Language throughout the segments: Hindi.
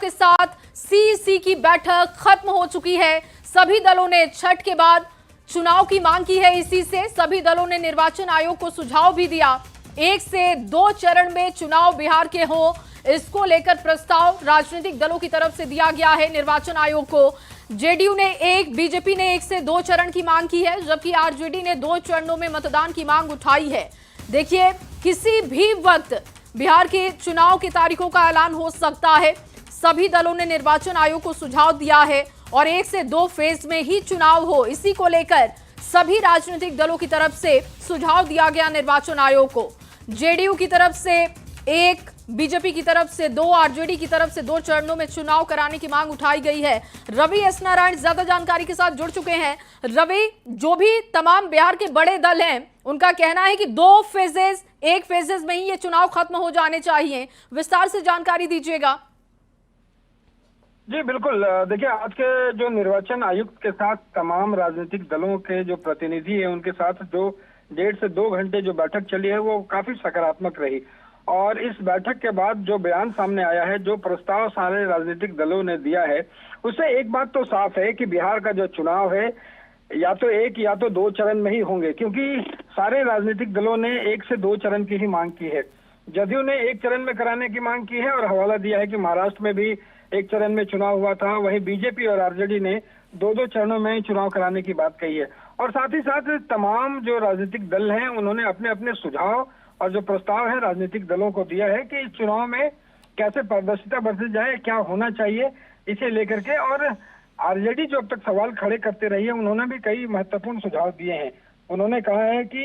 के साथ सीईसी की बैठक खत्म हो चुकी है। सभी दलों ने छठ के बाद चुनाव की मांग की है। इसी से सभी दलों ने निर्वाचन आयोग को सुझाव भी दिया, 1 से 2 चरण में चुनाव बिहार के हो, इसको लेकर प्रस्ताव राजनीतिक दलों की तरफ से दिया गया है निर्वाचन आयोग को। जेडीयू ने बीजेपी ने 1 से 2 चरण की मांग की है, जबकि आरजेडी ने 2 चरणों में मतदान की मांग उठाई है। देखिए, किसी भी वक्त बिहार के चुनाव की तारीखों का ऐलान हो सकता है। सभी दलों ने निर्वाचन आयोग को सुझाव दिया है और 1 से 2 फेज में ही चुनाव हो, इसी को लेकर सभी राजनीतिक दलों की तरफ से सुझाव दिया गया निर्वाचन आयोग को। जेडीयू की तरफ से 1, बीजेपी की तरफ से 2, आरजेडी की तरफ से 2 चरणों में चुनाव कराने की मांग उठाई गई है। रवि एस नारायण ज्यादा जानकारी के साथ जुड़ चुके हैं। रवि, जो भी तमाम बिहार के बड़े दल हैं, उनका कहना है कि 2 फेजेस, 1 फेजेस में ही ये चुनाव खत्म हो जाने चाहिए। विस्तार से जानकारी दीजिएगा। जी बिल्कुल, देखिए आज के जो निर्वाचन आयुक्त के साथ तमाम राजनीतिक दलों के जो प्रतिनिधि हैं उनके साथ जो 1.5 से 2 घंटे जो बैठक चली है वो काफी सकारात्मक रही। और इस बैठक के बाद जो बयान सामने आया है, जो प्रस्ताव सारे राजनीतिक दलों ने दिया है, उससे एक बात तो साफ है कि बिहार का जो चुनाव है या तो 1 या तो 2 चरण में ही होंगे, क्योंकि सारे राजनीतिक दलों ने 1 से 2 चरण की ही मांग की है। जदयू ने 1 चरण में कराने की मांग की है और हवाला दिया है कि महाराष्ट्र में भी 1 चरण में चुनाव हुआ था। वहीं बीजेपी और आरजेडी ने 2-2 चरणों में चुनाव कराने की बात कही है। और साथ ही साथ तमाम जो राजनीतिक दल हैं उन्होंने अपने अपने सुझाव और जो प्रस्ताव है राजनीतिक दलों को दिया है कि इस चुनाव में कैसे पारदर्शिता बरती जाए, क्या होना चाहिए, इसे लेकर के। और आरजेडी जो अब तक सवाल खड़े करते रही है, उन्होंने भी कई महत्वपूर्ण सुझाव दिए हैं। उन्होंने कहा है कि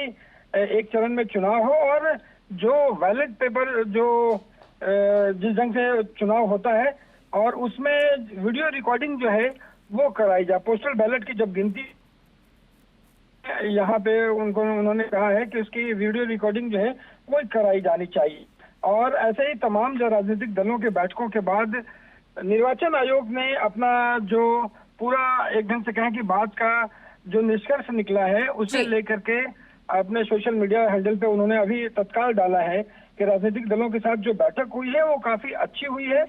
1 चरण में चुनाव हो और जो बैलेट पेपर जो जिस ढंग से चुनाव होता है और उसमें वीडियो रिकॉर्डिंग जो है वो कराई जाए। पोस्टल बैलेट की जब गिनती यहाँ पे उन्होंने कहा है कि उसकी वीडियो रिकॉर्डिंग जो है वो कराई जानी चाहिए। और ऐसे ही तमाम जो राजनीतिक दलों के बैठकों के बाद निर्वाचन आयोग ने अपना जो पूरा एक ढंग से कहें कि बात का जो निष्कर्ष निकला है उसे लेकर के अपने सोशल मीडिया हैंडल पे उन्होंने अभी तत्काल डाला है कि राजनीतिक दलों के साथ जो बैठक हुई है वो काफी अच्छी हुई है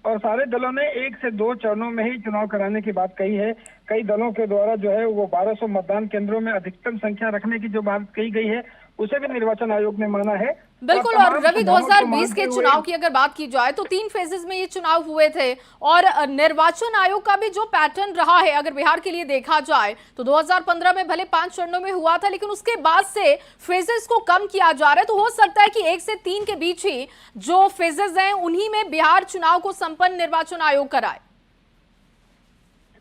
और सारे दलों ने 1 से 2 चरणों में ही चुनाव कराने की बात कही है। कई दलों के द्वारा जो है वो 1200 मतदान केंद्रों में अधिकतम संख्या रखने की जो बात कही गई है उसे भी निर्वाचन आयोग ने माना है। बिल्कुल। और रवि, 2020 के चुनाव की अगर बात की जाए तो 3 फेजेस में ये चुनाव हुए थे और निर्वाचन आयोग का भी जो पैटर्न रहा है, अगर बिहार के लिए देखा जाए तो 2015 में भले 5 चरणों में हुआ था, लेकिन उसके बाद से फेजेस को कम किया जा रहा है। तो हो सकता है कि 1 से 3 के बीच ही जो फेजेस हैं उन्हीं में बिहार चुनाव को संपन्न निर्वाचन आयोग कराए।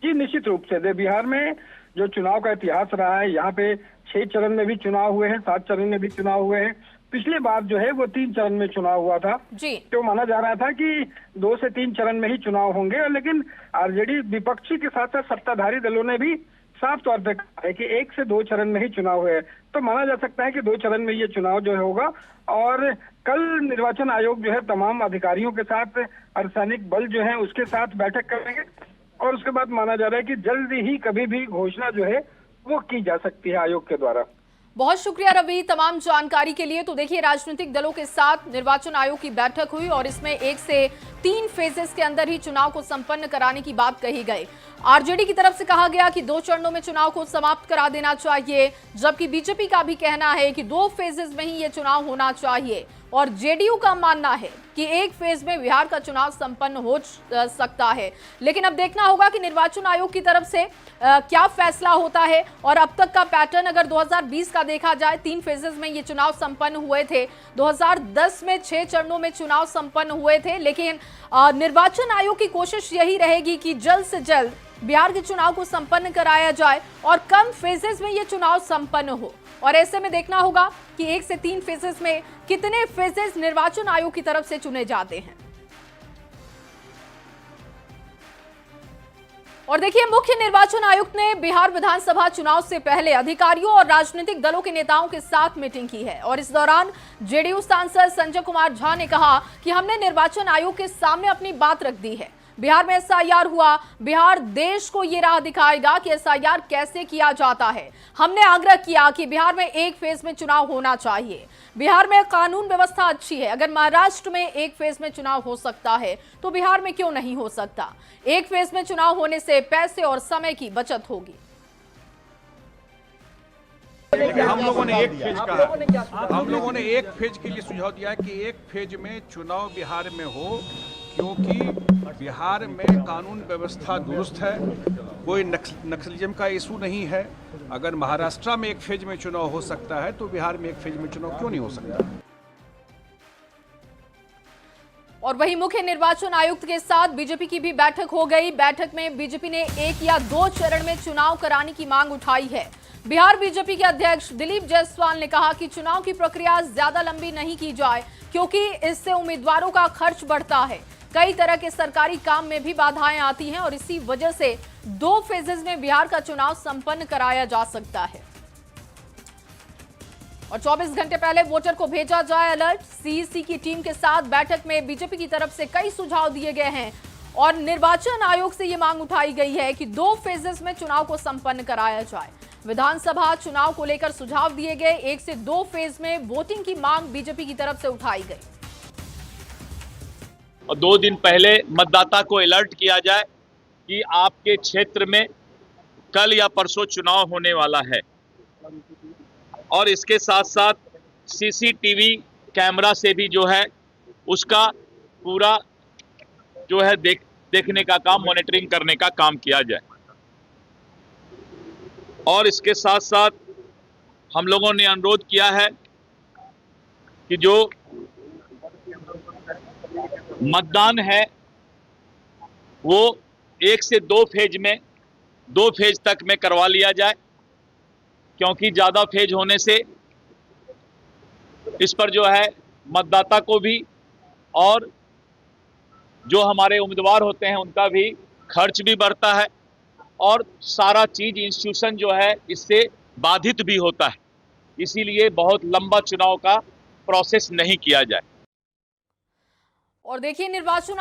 जी निश्चित रूप से बिहार में जो चुनाव का इतिहास रहा है, यहाँ पे 6 चरण में भी चुनाव हुए हैं, 7 चरण में भी चुनाव हुए हैं। पिछली बार जो है वो 3 चरण में चुनाव हुआ था जी। तो माना जा रहा था कि 2 से 3 चरण में ही चुनाव होंगे। लेकिन आरजेडी विपक्षी के साथ साथ सत्ताधारी दलों ने भी साफ तौर पर कहा है कि 1 से 2 चरण में ही चुनाव हुए। तो माना जा सकता है कि 2 चरण में ये चुनाव जो होगा। और कल निर्वाचन आयोग जो है तमाम अधिकारियों के साथ, अर्धसैनिक बल जो है उसके साथ बैठक करेंगे और उसके बाद माना जा रहा है कि जल्दी ही कभी भी घोषणा जो है वो की जा सकती है आयोग के द्वारा। बहुत शुक्रिया रवि तमाम जानकारी के लिए। तो देखिए, राजनीतिक दलों के साथ निर्वाचन आयोग की बैठक हुई और इसमें 1 से 3 फेजेस के अंदर ही चुनाव को संपन्न कराने की बात कही गई। आरजेडी की तरफ से कहा गया कि 2 चरणों में चुनाव को समाप्त करा देना चाहिए, जबकि बीजेपी का भी कहना है कि 2 फेजेस में ही ये चुनाव होना चाहिए। और जेडीयू का मानना है कि 1 फेज में बिहार का चुनाव संपन्न हो सकता है। लेकिन अब देखना होगा कि निर्वाचन आयोग की तरफ से क्या फैसला होता है। और अब तक का पैटर्न अगर 2020 का देखा जाए, 3 फेजेस में ये चुनाव संपन्न हुए थे। 2010 में 6 चरणों में चुनाव संपन्न हुए थे। लेकिन निर्वाचन आयोग की कोशिश यही रहेगी कि जल्द से जल्द बिहार के चुनाव को संपन्न कराया जाए और कम फेजेस में ये चुनाव संपन्न हो। और ऐसे में देखना होगा कि 1 से 3 फेजेस में कितने फेजेस निर्वाचन आयोग की तरफ से चुने जाते हैं। और देखिए, मुख्य निर्वाचन आयुक्त ने बिहार विधानसभा चुनाव से पहले अधिकारियों और राजनीतिक दलों के नेताओं के साथ मीटिंग की है। और इस दौरान जेडीयू सांसद संजय कुमार झा ने कहा कि हमने निर्वाचन आयोग के सामने अपनी बात रख दी है। बिहार में एसआईआर हुआ, बिहार देश को ये राह दिखाएगा कि एसआईआर कैसे किया जाता है। हमने आग्रह किया कि बिहार में एक फेज में चुनाव होना चाहिए। बिहार में कानून व्यवस्था अच्छी है, अगर महाराष्ट्र में एक फेज में चुनाव हो सकता है तो बिहार में क्यों नहीं हो सकता। एक फेज में चुनाव होने से पैसे और समय की बचत होगी। हम लोगों ने एक फेज के लिए सुझाव दिया है कि एक फेज में चुनाव बिहार में हो, क्योंकि बिहार में कानून व्यवस्था दुरुस्त है, कोई नक्सलिज्म का इशू नहीं है। अगर महाराष्ट्र में एक फेज में चुनाव हो सकता है तो बिहार में एक फेज में चुनाव क्यों नहीं हो सकता। और वहीं मुख्य निर्वाचन आयुक्त के साथ बीजेपी की भी बैठक हो गई। बैठक में बीजेपी ने 1 या 2 चरण में चुनाव कराने की मांग उठाई है। बिहार बीजेपी के अध्यक्ष दिलीप जायसवाल ने कहा कि चुनाव की प्रक्रिया ज्यादा लंबी नहीं की जाए, क्योंकि इससे उम्मीदवारों का खर्च बढ़ता है। कई तरह के सरकारी काम में भी बाधाएं आती हैं और इसी वजह से 2 फेजेस में बिहार का चुनाव संपन्न कराया जा सकता है। और 24 घंटे पहले वोटर को भेजा जाए अलर्ट। सीईसी की टीम के साथ बैठक में बीजेपी की तरफ से कई सुझाव दिए गए हैं और निर्वाचन आयोग से ये मांग उठाई गई है कि 2 फेजेस में चुनाव को संपन्न कराया जाए। विधानसभा चुनाव को लेकर सुझाव दिए गए। 1 से 2 फेज में वोटिंग की मांग बीजेपी की तरफ से उठाई गई। और 2 दिन पहले मतदाता को अलर्ट किया जाए कि आपके क्षेत्र में कल या परसों चुनाव होने वाला है। और इसके साथ साथ सीसीटीवी कैमरा से भी जो है उसका पूरा जो है देखने का काम, मॉनिटरिंग करने का काम किया जाए। और इसके साथ साथ हम लोगों ने अनुरोध किया है कि जो मतदान है वो 1 से 2 फेज में 2 फेज तक में करवा लिया जाए, क्योंकि ज़्यादा फेज होने से इस पर जो है मतदाता को भी और जो हमारे उम्मीदवार होते हैं उनका भी खर्च भी बढ़ता है और सारा चीज इंस्टीट्यूशन जो है इससे बाधित भी होता है। इसीलिए बहुत लंबा चुनाव का प्रोसेस नहीं किया जाए। और देखिए निर्वाचन